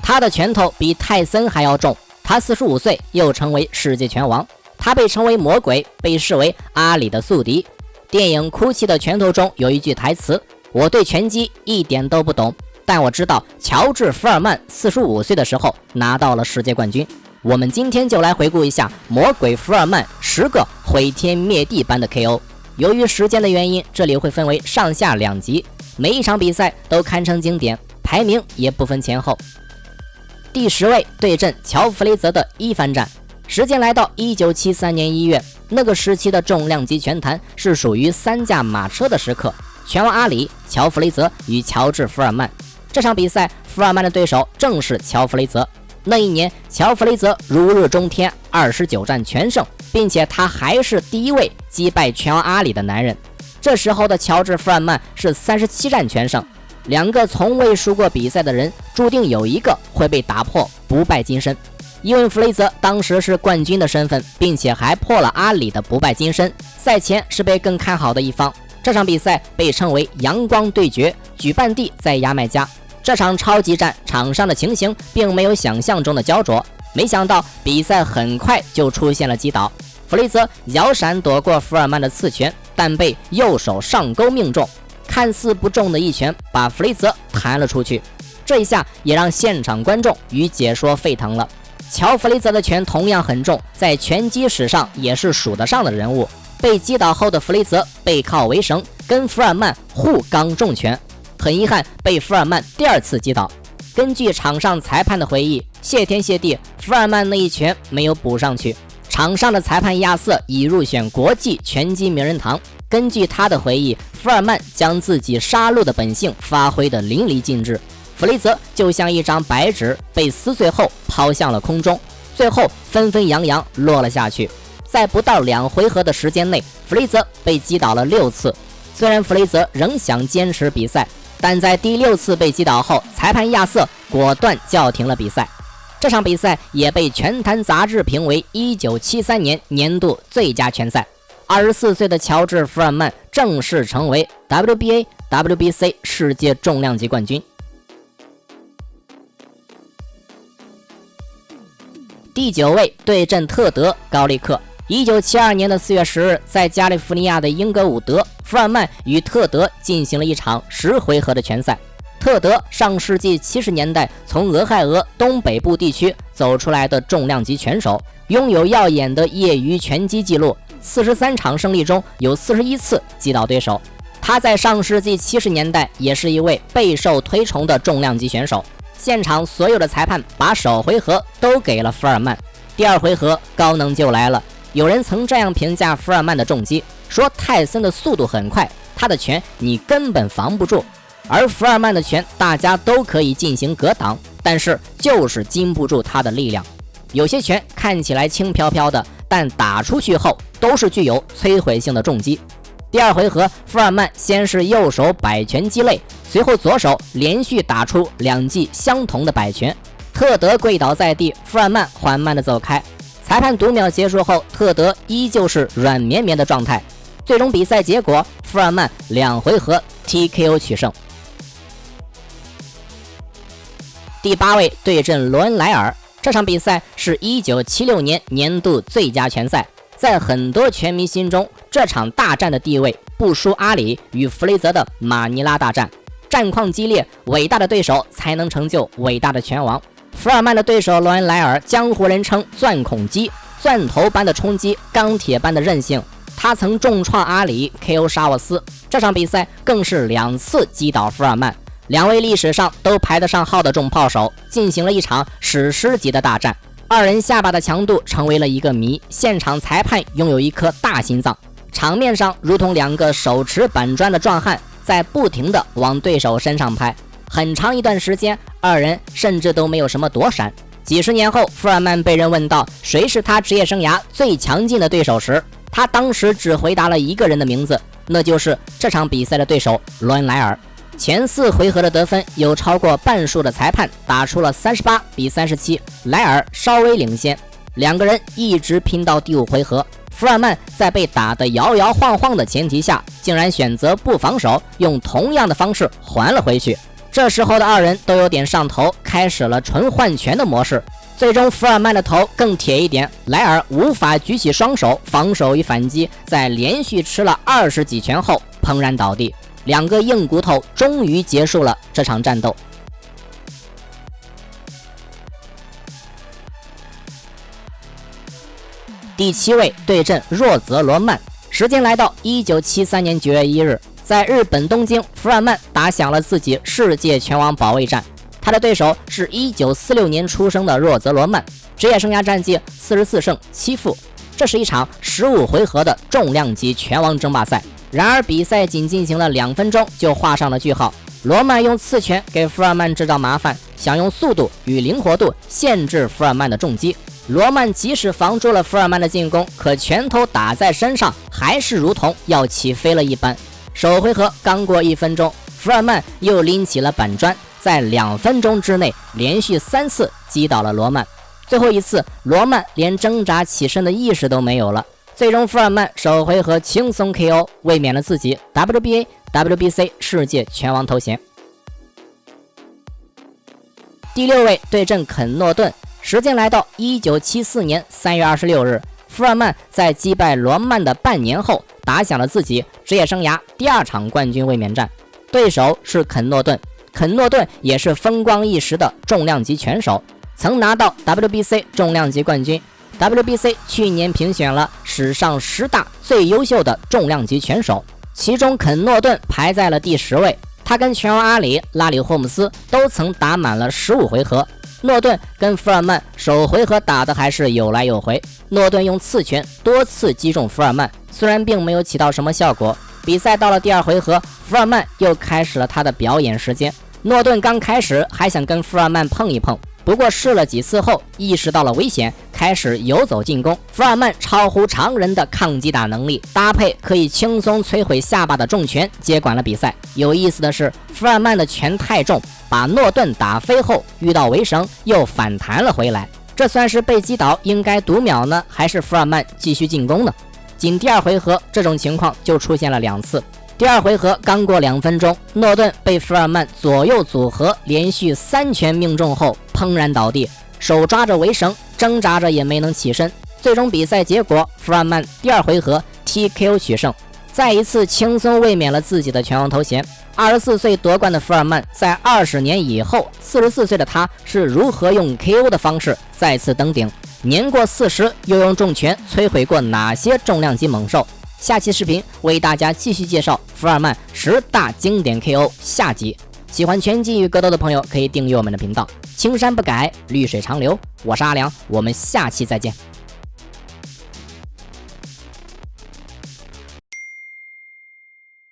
他的拳头比泰森还要重，他45岁又成为世界拳王，他被称为魔鬼，被视为阿里的宿敌。电影《哭泣的拳头》中有一句台词：我对拳击一点都不懂，但我知道乔治·福尔曼45岁的时候拿到了世界冠军。我们今天就来回顾一下魔鬼福尔曼10个毁天灭地般的 KO。 由于时间的原因，这里会分为上下2集，每一场比赛都堪称经典，排名也不分前后。第10位对阵乔弗雷泽的一番战。时间来到1973年1月，那个时期的重量级拳坛是属于3驾马车的时刻，拳王阿里、乔弗雷泽与乔治·福尔曼。这场比赛，福尔曼的对手正是乔弗雷泽。那一年，乔弗雷泽如日中天，29战全胜，并且他还是第一位击败拳王阿里的男人。这时候的乔治·福尔曼是37战全胜。2个从未输过比赛的人，注定有一个会被打破不败金身。因为弗雷泽当时是冠军的身份，并且还破了阿里的不败金身，赛前是被更看好的一方。这场比赛被称为阳光对决，举办地在牙买加。这场超级战场上的情形并没有想象中的焦灼，没想到比赛很快就出现了击倒。弗雷泽摇闪躲过福尔曼的刺拳，但被右手上勾命中，看似不中的一拳把弗雷泽弹了出去。这一下也让现场观众与解说沸腾了。乔弗雷泽的拳同样很重，在拳击史上也是数得上的人物。被击倒后的弗雷泽背靠围绳，跟福尔曼互刚重拳，很遗憾被福尔曼第2次击倒。根据场上裁判的回忆，谢天谢地，福尔曼那一拳没有补上去。场上的裁判亚瑟已入选国际拳击名人堂。根据他的回忆，福尔曼将自己杀戮的本性发挥得淋漓尽致，弗雷泽就像一张白纸被撕碎后抛向了空中，最后纷纷扬扬落了下去。在不到2回合的时间内，弗雷泽被击倒了6次。虽然弗雷泽仍想坚持比赛，但在第6次被击倒后，裁判亚瑟果断叫停了比赛。这场比赛也被拳坛杂志评为1973年年度最佳拳赛。24岁的乔治·福尔曼正式成为 WBA、WBC 世界重量级冠军。第9位对阵特德·高利克。1972年的4月10日，在加利福尼亚的英格伍德，福尔曼与特德进行了一场10回合的拳赛。特德上世纪70年代从俄亥俄东北部地区走出来的重量级拳手，拥有耀眼的业余拳击记录，43场胜利中有41次击倒对手。他在上世纪70年代也是一位备受推崇的重量级选手。现场所有的裁判把首回合都给了福尔曼。第2回合高能就来了，有人曾这样评价福尔曼的重击，说泰森的速度很快，他的拳你根本防不住，而福尔曼的拳大家都可以进行格挡，但是就是经不住他的力量。有些拳看起来轻飘飘的，但打出去后都是具有摧毁性的重击。第2回合，福尔曼先是右手摆拳击肋，随后左手连续打出2记相同的摆拳，特德跪倒在地，福尔曼缓慢地走开。裁判读秒结束后，特德依旧是软绵绵的状态。最终比赛结果，福尔曼2回合 TKO 取胜。第8位对阵罗恩·莱尔。这场比赛是1976年年度最佳拳赛，在很多拳迷心中，这场大战的地位不输阿里与弗雷泽的马尼拉大战。战况激烈，伟大的对手才能成就伟大的拳王。福尔曼的对手罗恩·莱尔，江湖人称钻孔机，钻头般的冲击，钢铁般的韧性。他曾重创阿里 KO 沙沃斯，这场比赛更是2次击倒福尔曼。2位历史上都排得上号的重炮手进行了一场史诗级的大战。2人下巴的强度成为了一个谜，现场裁判拥有一颗大心脏，场面上如同2个手持板砖的壮汉在不停地往对手身上拍。很长一段时间，2人甚至都没有什么躲闪。几十年后，福尔曼被人问到谁是他职业生涯最强劲的对手时，他当时只回答了一个人的名字，那就是这场比赛的对手罗恩·莱尔。前4回合的得分有超过半数的裁判打出了38比37，莱尔稍微领先。2个人一直拼到第5回合，福尔曼在被打得摇摇晃晃的前提下，竟然选择不防守，用同样的方式还了回去。这时候的二人都有点上头，开始了纯换拳的模式。最终福尔曼的头更铁一点，莱尔无法举起双手防守与反击，在连续吃了20几拳后砰然倒地。两个硬骨头终于结束了这场战斗。第7位对阵若泽罗曼，时间来到1973年9月1日，在日本东京，福尔曼打响了自己世界拳王保卫战。他的对手是1946年出生的若泽罗曼，职业生涯战绩44胜7负。这是一场15回合的重量级拳王争霸赛。然而比赛仅进行了2分钟就画上了句号。罗曼用刺拳给福尔曼制造麻烦，想用速度与灵活度限制福尔曼的重击。罗曼即使防住了福尔曼的进攻，可拳头打在身上还是如同要起飞了一般。首回合刚过1分钟，福尔曼又拎起了板砖，在2分钟之内连续3次击倒了罗曼。最后一次，罗曼连挣扎起身的意识都没有了。最终福尔曼首回合轻松 KO， 卫冕了自己 WBA、WBC 世界拳王头衔。第6位对阵肯诺顿，时间来到1974年3月26日，福尔曼在击败罗曼的半年后，打响了自己职业生涯第2场冠军卫冕战，对手是肯诺顿。肯诺顿也是风光一时的重量级拳手，曾拿到 WBC 重量级冠军。WBC 去年评选了史上10大最优秀的重量级拳手，其中肯诺顿排在了第10位。他跟拳王阿里、拉里·霍姆斯都曾打满了15回合。诺顿跟福尔曼首回合打的还是有来有回，诺顿用刺拳多次击中福尔曼，虽然并没有起到什么效果。比赛到了第2回合，福尔曼又开始了他的表演时间。诺顿刚开始还想跟福尔曼碰一碰，不过试了几次后意识到了危险，开始游走进攻。福尔曼超乎常人的抗击打能力，搭配可以轻松摧毁下巴的重拳，接管了比赛。有意思的是，福尔曼的拳太重，把诺顿打飞后遇到围绳又反弹了回来。这算是被击倒应该读秒呢，还是福尔曼继续进攻呢？仅第2回合这种情况就出现了2次。第2回合刚过2分钟，诺顿被福尔曼左右组合连续3拳命中后砰然倒地，手抓着围绳挣扎着也没能起身。最终比赛结果，福尔曼第2回合 TKO 取胜，再一次轻松卫冕了自己的拳王头衔。24岁夺冠的福尔曼在20年以后，44岁的他是如何用 KO 的方式再次登顶？年过40又用重拳摧毁过哪些重量级猛兽？下期视频为大家继续介绍福尔曼10大经典 KO 下集。喜欢拳击与格斗的朋友可以订阅我们的频道。青山不改，绿水长流。我是阿良，我们下期再见。